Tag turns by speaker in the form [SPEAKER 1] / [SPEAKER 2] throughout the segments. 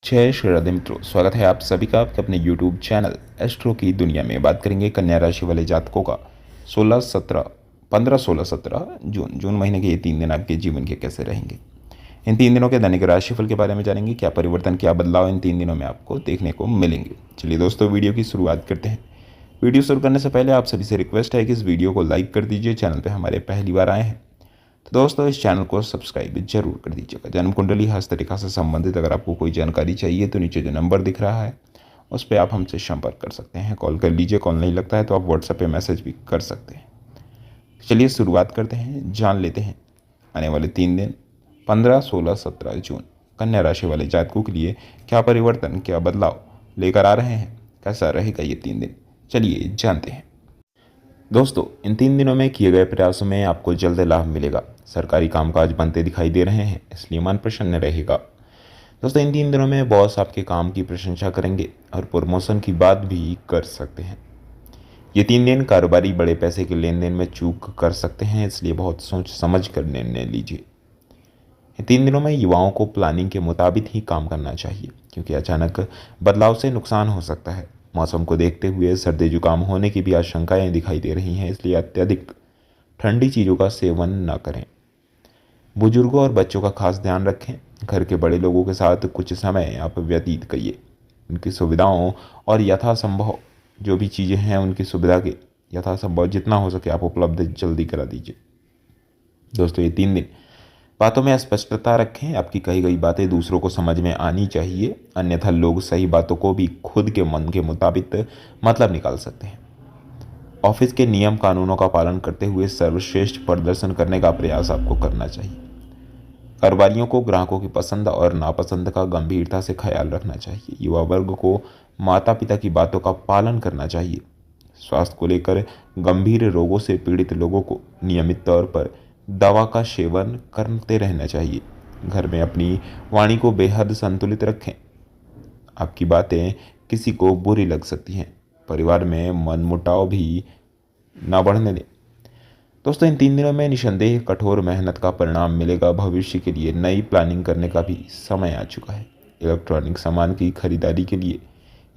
[SPEAKER 1] जय श्री राधे मित्रों, स्वागत है आप सभी का आपके अपने YouTube चैनल एस्ट्रो की दुनिया में। बात करेंगे कन्या राशि वाले जातकों का 16 17 15 16 17 जून महीने के ये 3 दिन आपके जीवन के कैसे रहेंगे। इन 3 दिनों के दैनिक राशिफल के बारे में जानेंगे। क्या परिवर्तन, क्या बदलाव इन 3 दिनों में आपको देखने को मिलेंगे। चलिए दोस्तों, वीडियो की शुरुआत करते हैं। वीडियो शुरू करने से पहले आप सभी से रिक्वेस्ट है कि इस वीडियो को लाइक कर दीजिए। चैनल पर हमारे पहली बार आए हैं तो दोस्तों इस चैनल को सब्सक्राइब जरूर कर दीजिएगा। जन्म कुंडली हस्तरेखा से संबंधित अगर आपको कोई जानकारी चाहिए तो नीचे जो नंबर दिख रहा है उस पर आप हमसे संपर्क कर सकते हैं। कॉल कर लीजिए, कॉल नहीं लगता है तो आप व्हाट्सएप पे मैसेज भी कर सकते हैं। चलिए शुरुआत करते हैं, जान लेते हैं आने वाले 3 दिन 15 16 17 जून कन्या राशि वाले जातकों के लिए क्या परिवर्तन, क्या बदलाव लेकर आ रहे हैं, कैसा रहेगा ये 3 दिन। चलिए जानते हैं। दोस्तों इन 3 दिनों में किए गए प्रयासों में आपको जल्द लाभ मिलेगा। सरकारी कामकाज बनते दिखाई दे रहे हैं, इसलिए मन प्रसन्न रहेगा। दोस्तों इन 3 दिनों में बॉस आपके काम की प्रशंसा करेंगे और प्रमोशन की बात भी कर सकते हैं। ये 3 दिन कारोबारी बड़े पैसे के लेन देन में चूक कर सकते हैं, इसलिए बहुत सोच समझ कर निर्णय लीजिए। इन 3 दिनों में युवाओं को प्लानिंग के मुताबिक ही काम करना चाहिए, क्योंकि अचानक बदलाव से नुकसान हो सकता है। मौसम को देखते हुए सर्दी जुकाम होने की भी आशंकाएं दिखाई दे रही हैं, इसलिए अत्यधिक ठंडी चीज़ों का सेवन न करें। बुजुर्गों और बच्चों का खास ध्यान रखें। घर के बड़े लोगों के साथ कुछ समय आप व्यतीत करिए। उनकी सुविधाओं और यथासंभव जो भी चीज़ें हैं उनकी सुविधा के यथासंभव जितना हो सके आप उपलब्ध जल्दी करा दीजिए। दोस्तों ये 3 दिन बातों में स्पष्टता रखें। आपकी कही गई बातें दूसरों को समझ में आनी चाहिए, अन्यथा लोग सही बातों को भी खुद के मन के मुताबिक मतलब निकाल सकते हैं। ऑफिस के नियम कानूनों का पालन करते हुए सर्वश्रेष्ठ प्रदर्शन करने का प्रयास आपको करना चाहिए। कारोबारियों को ग्राहकों की पसंद और नापसंद का गंभीरता से ख्याल रखना चाहिए। युवा वर्ग को माता पिता की बातों का पालन करना चाहिए। स्वास्थ्य को लेकर गंभीर रोगों से पीड़ित लोगों को नियमित तौर पर दवा का सेवन करते रहना चाहिए। घर में अपनी वाणी को बेहद संतुलित रखें। आपकी बातें किसी को बुरी लग सकती हैं। परिवार में मनमुटाव भी ना बढ़ने दें। दोस्तों इन 3 दिनों में निसंदेह कठोर मेहनत का परिणाम मिलेगा। भविष्य के लिए नई प्लानिंग करने का भी समय आ चुका है। इलेक्ट्रॉनिक सामान की खरीदारी के लिए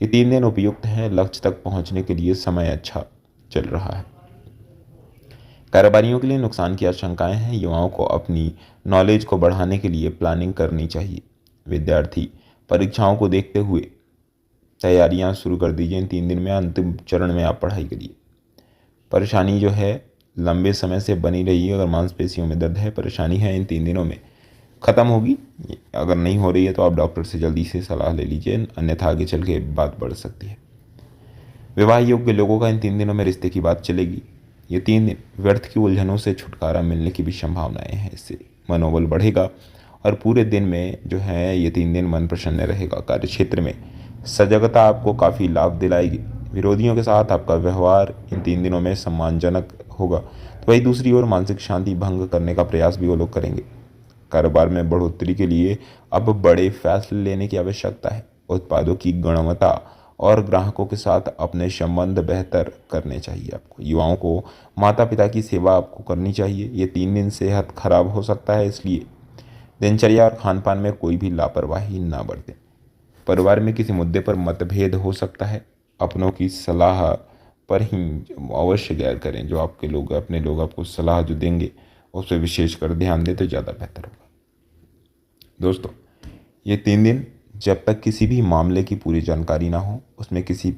[SPEAKER 1] ये 3 दिन उपयुक्त हैं। लक्ष्य तक पहुंचने के लिए समय अच्छा चल रहा है। कारोबारियों के लिए नुकसान की आशंकाएं हैं। युवाओं को अपनी नॉलेज को बढ़ाने के लिए प्लानिंग करनी चाहिए। विद्यार्थी परीक्षाओं को देखते हुए तैयारियां शुरू कर दीजिए। इन 3 दिन में अंतिम चरण में आप पढ़ाई करिए। परेशानी जो है लंबे समय से बनी रही है, अगर मांसपेशियों में दर्द है, परेशानी है, इन 3 दिनों में ख़त्म होगी। अगर नहीं हो रही है तो आप डॉक्टर से जल्दी से सलाह ले लीजिए, अन्यथा आगे चल के बात बढ़ सकती है। विवाह योग्य लोगों का इन 3 दिनों में रिश्ते की बात चलेगी। ये 3 दिन व्यर्थ की उलझनों से छुटकारा मिलने की भी संभावनाएं हैं। इससे मनोबल बढ़ेगा और पूरे दिन में जो है ये 3 दिन मन प्रसन्न रहेगा। कार्यक्षेत्र में सजगता आपको काफ़ी लाभ दिलाएगी। विरोधियों के साथ आपका व्यवहार इन 3 दिनों में सम्मानजनक होगा, तो वही दूसरी ओर मानसिक शांति भंग करने का प्रयास भी वो लोग करेंगे। कारोबार में बढ़ोतरी के लिए अब बड़े फैसले लेने की आवश्यकता है। उत्पादों की गुणवत्ता और ग्राहकों के साथ अपने संबंध बेहतर करने चाहिए आपको। युवाओं को माता पिता की सेवा आपको करनी चाहिए। ये 3 दिन सेहत खराब हो सकता है, इसलिए दिनचर्या और खान पान में कोई भी लापरवाही ना बरतें। परिवार में किसी मुद्दे पर मतभेद हो सकता है। अपनों की सलाह पर ही अवश्य गौर करें। जो आपके लोग अपने लोग आपको सलाह जो देंगे उस पर विशेषकर ध्यान दें तो ज़्यादा बेहतर होगा। दोस्तों ये 3 दिन जब तक किसी भी मामले की पूरी जानकारी ना हो उसमें किसी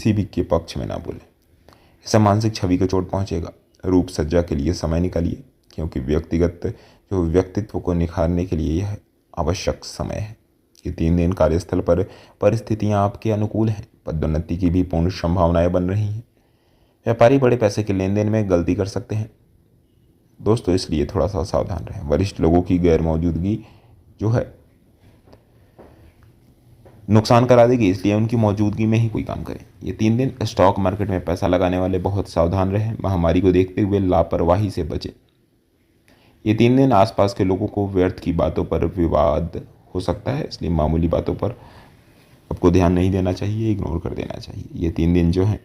[SPEAKER 1] भी के पक्ष में ना बोलें। इससे मानसिक छवि को चोट पहुंचेगा। रूप सज्जा के लिए समय निकालिए, क्योंकि व्यक्तित्व को निखारने के लिए यह आवश्यक समय है। ये 3 दिन कार्यस्थल पर परिस्थितियां आपके अनुकूल हैं। पदोन्नति की भी पूर्ण संभावनाएं बन रही हैं। व्यापारी बड़े पैसे के लेन देन में गलती कर सकते हैं दोस्तों, इसलिए थोड़ा सा सावधान रहें। वरिष्ठ लोगों की गैर मौजूदगी जो है नुकसान करा देगी, इसलिए उनकी मौजूदगी में ही कोई काम करें। ये 3 दिन स्टॉक मार्केट में पैसा लगाने वाले बहुत सावधान रहें। महामारी को देखते हुए लापरवाही से बचें। ये 3 दिन आसपास के लोगों को व्यर्थ की बातों पर विवाद हो सकता है, इसलिए मामूली बातों पर आपको ध्यान नहीं देना चाहिए, इग्नोर कर देना चाहिए। ये 3 दिन जो हैं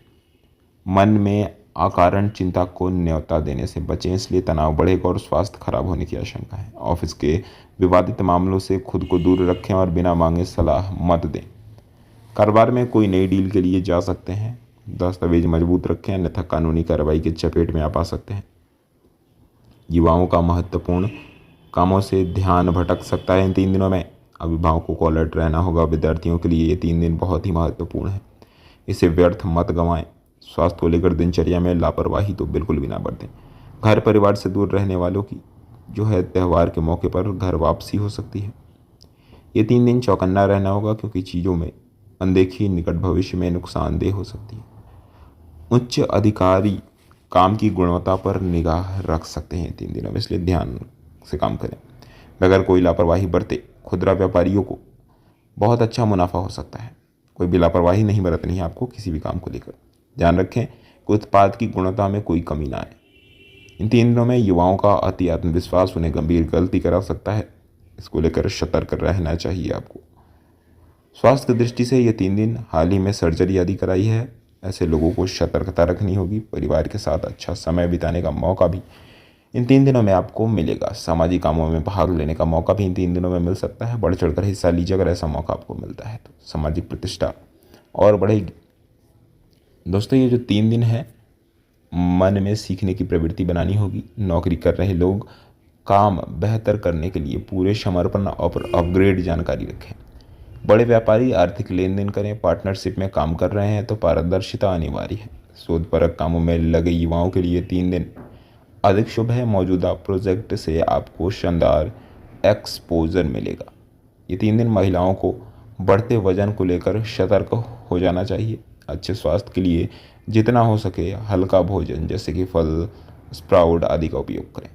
[SPEAKER 1] मन में अकारण चिंता को न्योता देने से बचें, इसलिए तनाव बढ़ेगा और स्वास्थ्य खराब होने की आशंका है। ऑफिस के विवादित मामलों से खुद को दूर रखें और बिना मांगे सलाह मत दें। कारोबार में कोई नई डील के लिए जा सकते हैं, दस्तावेज मजबूत रखें अन्यथा कानूनी कार्रवाई की चपेट में आप आ सकते हैं। युवाओं का महत्वपूर्ण कामों से ध्यान भटक सकता है इन 3 दिनों में। अभिभावकों को अलर्ट रहना होगा। विद्यार्थियों के लिए ये 3 दिन बहुत ही महत्वपूर्ण है, इसे व्यर्थ मत गंवाएं। स्वास्थ्य को लेकर दिनचर्या में लापरवाही तो बिल्कुल भी ना बरतें। घर परिवार से दूर रहने वालों की जो है त्यौहार के मौके पर घर वापसी हो सकती है। ये 3 दिन चौकन्ना रहना होगा क्योंकि चीज़ों में अनदेखी निकट भविष्य में नुकसानदेह हो सकती है। उच्च अधिकारी काम की गुणवत्ता पर निगाह रख सकते हैं 3 दिनों में, इसलिए ध्यान से काम करें। अगर कोई लापरवाही बरते, खुदरा व्यापारियों को बहुत अच्छा मुनाफा हो सकता है। कोई भी लापरवाही नहीं बरतनी है आपको किसी भी काम को लेकर। ध्यान रखें कि उत्पाद की गुणवत्ता में कोई कमी ना आए। इन 3 दिनों में युवाओं का अति आत्मविश्वास उन्हें गंभीर गलती करा सकता है, इसको लेकर सतर्क रहना चाहिए आपको। स्वास्थ्य की दृष्टि से ये 3 दिन हाल ही में सर्जरी आदि कराई है, ऐसे लोगों को सतर्कता रखनी होगी। परिवार के साथ अच्छा समय बिताने का मौका भी इन 3 दिनों में आपको मिलेगा। सामाजिक कामों में भाग लेने का मौका भी इन 3 दिनों में मिल सकता है। बढ़ चढ़कर हिस्सा लीजिए, अगर ऐसा मौका आपको मिलता है तो सामाजिक प्रतिष्ठा और बढ़ेगी। दोस्तों, ये जो 3 दिन है, मन में सीखने की प्रवृत्ति बनानी होगी। नौकरी कर रहे लोग काम बेहतर करने के लिए पूरे समर्पण और अपग्रेड जानकारी रखें। बड़े व्यापारी आर्थिक लेन देन करें। पार्टनरशिप में काम कर रहे हैं तो पारदर्शिता अनिवार्य है। शोधपरक कामों में लगे युवाओं के लिए 3 दिन अधिक शुभ है। मौजूदा प्रोजेक्ट से आपको शानदार एक्सपोजर मिलेगा। ये 3 दिन महिलाओं को बढ़ते वजन को लेकर सतर्क हो जाना चाहिए। अच्छे स्वास्थ्य के लिए जितना हो सके हल्का भोजन जैसे कि फल, स्प्राउट आदि का उपयोग करें।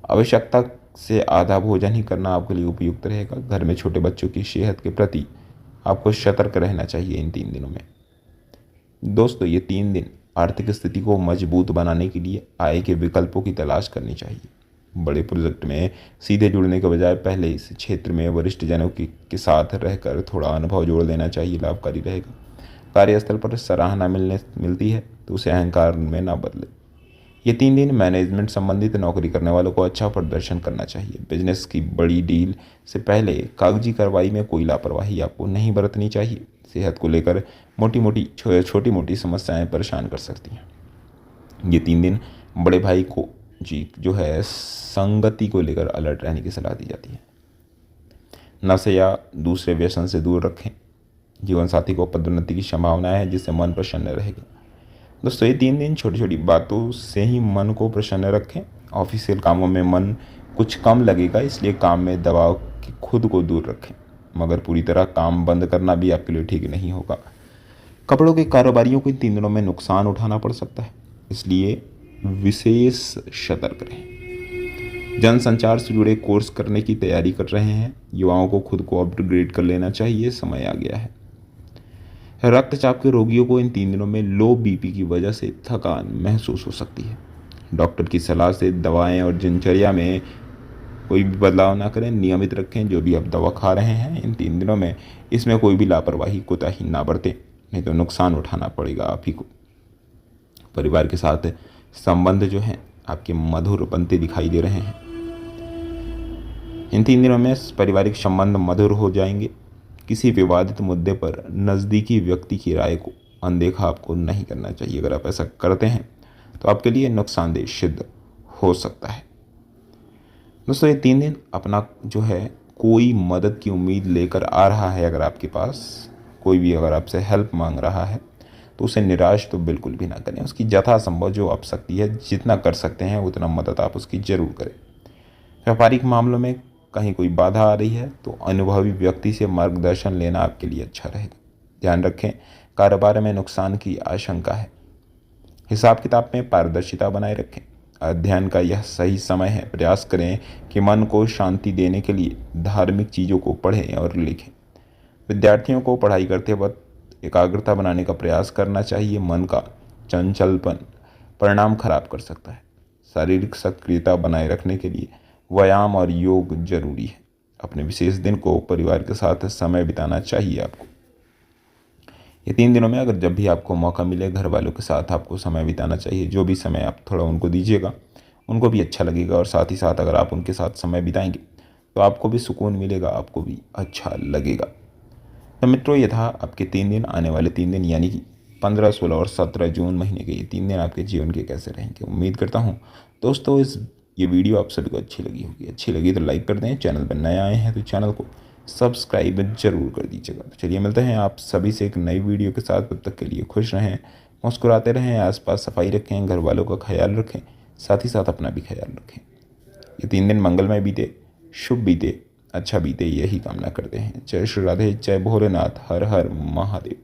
[SPEAKER 1] आवश्यकता से आधा भोजन ही करना आपके लिए उपयुक्त रहेगा। घर में छोटे बच्चों की सेहत के प्रति आपको सतर्क रहना चाहिए इन 3 दिनों में। दोस्तों, ये 3 दिन आर्थिक स्थिति को मजबूत बनाने के लिए आय के विकल्पों की तलाश करनी चाहिए। बड़े प्रोजेक्ट में सीधे जुड़ने के बजाय पहले इस क्षेत्र में वरिष्ठ जनों के साथ रहकर थोड़ा अनुभव जोड़ लेना चाहिए, लाभकारी रहेगा। कार्यस्थल पर सराहना मिलती है तो उसे अहंकार में ना बदले। ये 3 दिन मैनेजमेंट संबंधित नौकरी करने वालों को अच्छा प्रदर्शन करना चाहिए। बिजनेस की बड़ी डील से पहले कागजी कार्रवाई में कोई लापरवाही आपको नहीं बरतनी चाहिए। सेहत को लेकर छोटी मोटी समस्याएं परेशान कर सकती हैं। ये 3 दिन बड़े भाई को जो है संगति को लेकर अलर्ट रहने की सलाह दी जाती है। नशे या दूसरे व्यसन से दूर रखें। जीवन साथी को पदोन्नति की संभावना है जिससे मन प्रसन्न रहेगा। दोस्तों, ये 3 दिन छोटी छोटी बातों से ही मन को प्रसन्न रखें। ऑफिशियल कामों में मन कुछ कम लगेगा, इसलिए काम में दबाव के खुद को दूर रखें, मगर पूरी तरह काम बंद करना भी आपके लिए ठीक नहीं होगा। कपड़ों के कारोबारियों को इन 3 दिनों में नुकसान उठाना पड़ सकता है, इसलिए विशेष सतर्क रहें। जनसंचार से जुड़े कोर्स करने की तैयारी कर रहे हैं, युवाओं को खुद को अपग्रेड कर लेना चाहिए, समय आ गया है। रक्तचाप के रोगियों को इन 3 दिनों में लो बीपी की वजह से थकान महसूस हो सकती है। डॉक्टर की सलाह से दवाएं और दिनचर्या में कोई भी बदलाव ना करें, नियमित रखें। जो भी आप दवा खा रहे हैं इन 3 दिनों में, इसमें कोई भी लापरवाही कोताही ना बरतें, नहीं तो नुकसान उठाना पड़ेगा आप ही को। परिवार के साथ संबंध जो हैं आपके मधुर बनते दिखाई दे रहे हैं। इन 3 दिनों में पारिवारिक संबंध मधुर हो जाएंगे। किसी विवादित मुद्दे पर नज़दीकी व्यक्ति की राय को अनदेखा आपको नहीं करना चाहिए। अगर आप ऐसा करते हैं तो आपके लिए नुकसानदेह सिद्ध हो सकता है। दोस्तों, ये 3 दिन अपना जो है कोई मदद की उम्मीद लेकर आ रहा है, अगर आपके पास कोई भी अगर आपसे हेल्प मांग रहा है तो उसे निराश तो बिल्कुल भी ना करें। उसकी यथासंभव जो आप सकती है, जितना कर सकते हैं उतना मदद आप उसकी ज़रूर करें। व्यापारिक मामलों में कहीं कोई बाधा आ रही है तो अनुभवी व्यक्ति से मार्गदर्शन लेना आपके लिए अच्छा रहेगा। ध्यान रखें, कारोबार में नुकसान की आशंका है। हिसाब किताब में पारदर्शिता बनाए रखें। अध्ययन का यह सही समय है। प्रयास करें कि मन को शांति देने के लिए धार्मिक चीज़ों को पढ़ें और लिखें। विद्यार्थियों को पढ़ाई करते वक्त एकाग्रता बनाने का प्रयास करना चाहिए। मन का चंचलपन परिणाम खराब कर सकता है। शारीरिक सक्रियता बनाए रखने के लिए व्यायाम और योग जरूरी है। अपने विशेष दिन को परिवार के साथ समय बिताना चाहिए आपको। ये 3 दिनों में अगर जब भी आपको मौका मिले घर वालों के साथ आपको समय बिताना चाहिए। जो भी समय आप थोड़ा उनको दीजिएगा, उनको भी अच्छा लगेगा और साथ ही साथ अगर आप उनके साथ समय बिताएंगे तो आपको भी सुकून मिलेगा, आपको भी अच्छा लगेगा। तो मित्रों, ये था आपके 3 दिन, आने वाले 3 दिन यानी कि 15, 16 और 17 जून महीने के ये 3 दिन आपके जीवन के कैसे रहेंगे। उम्मीद करता हूँ दोस्तों ये वीडियो आप सभी को अच्छी लगी होगी। अच्छी लगी तो लाइक कर दें, चैनल पर नए आए हैं तो चैनल को सब्सक्राइब जरूर कर दीजिएगा। तो चलिए मिलते हैं आप सभी से एक नई वीडियो के साथ। तब तक के लिए खुश रहें, मुस्कुराते रहें, आसपास सफाई रखें, घर वालों का ख्याल रखें, साथ ही साथ अपना भी ख्याल रखें। ये 3 दिन मंगलमय बीते, शुभ बीते, अच्छा बीते, यही कामना करते हैं। जय श्री राधे, जय भोलेनाथ, हर हर महादेव।